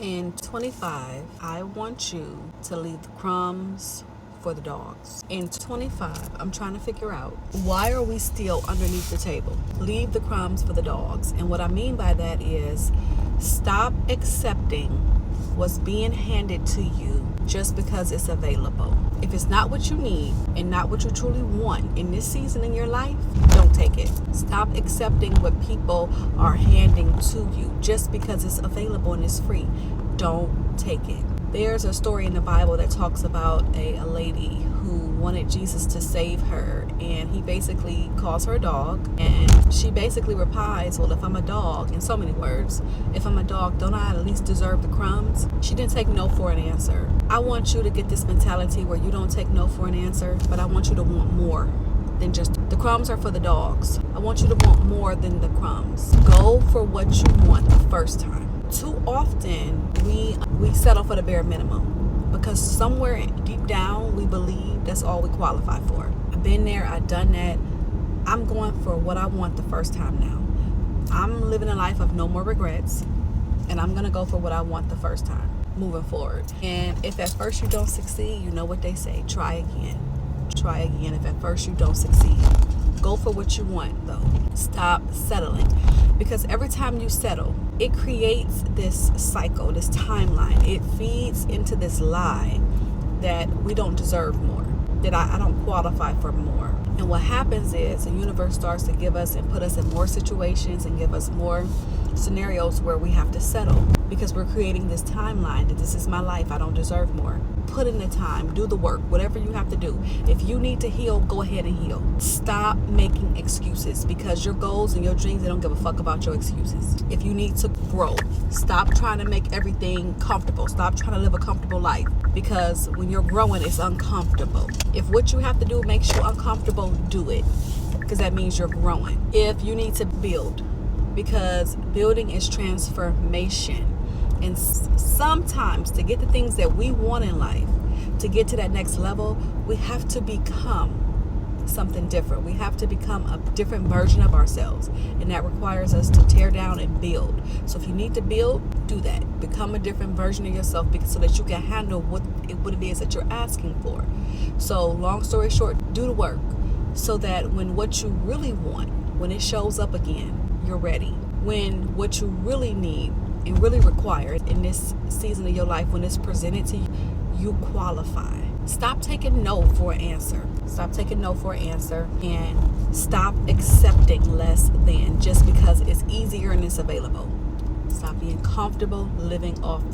In 25, I want you to leave the crumbs for the dogs. In 25, I'm trying to figure out, why are we still underneath the table? Leave the crumbs for the dogs. And what I mean by that is, stop accepting what's being handed to you just because it's available. If it's not what you need and not what you truly want in this season in your life, don't take it. Stop accepting what people are handing to you just because it's available and it's free. Don't take it. There's a story in the Bible that talks about a lady who wanted Jesus to save her, and he basically calls her a dog, and she basically replies, well, if I'm a dog, in so many words, if I'm a dog, don't I at least deserve the crumbs? She didn't take no for an answer. I want you to get this mentality where you don't take no for an answer, but I want you to want more than just the crumbs are for the dogs. I want you to want more than the crumbs. Go for what you want the first time. Too often we settle for the bare minimum because somewhere deep down we believe that's all we qualify for. I've been there, I've done that. I'm going for what I want the first time now. I'm living a life of no more regrets, and I'm gonna go for what I want the first time moving forward. And if at first you don't succeed, you know what they say, try again. Try again. If at first you don't succeed, go for what you want though. Stop settling, because every time you settle, it creates this cycle, this timeline. It feeds into this lie that we don't deserve more, that I don't qualify for more. And what happens is the universe starts to give us and put us in more situations and give us more scenarios where we have to settle, because we're creating this timeline that this is my life, I don't deserve more. Put in the time, do the work, whatever you have to do. If you need to heal, go ahead and heal. Stop making excuses, because your goals and your dreams, they don't give a fuck about your excuses. If you need to grow, stop trying to make everything comfortable. Stop trying to live a comfortable life, because when you're growing, it's uncomfortable. If what you have to do makes you uncomfortable, do it, because that means you're growing. If you need to build, because building is transformation. And sometimes to get the things that we want in life, to get to that next level, we have to become something different. We have to become a different version of ourselves. And that requires us to tear down and build. So if you need to build, do that. Become a different version of yourself so that you can handle what it is that you're asking for. So long story short, do the work so that when what you really want, when it shows up again, you're ready. When what you really need and really require in this season of your life, when it's presented to you, you qualify. Stop taking no for an answer. Stop taking no for an answer, and stop accepting less than just because it's easier and it's available. Stop being comfortable living off the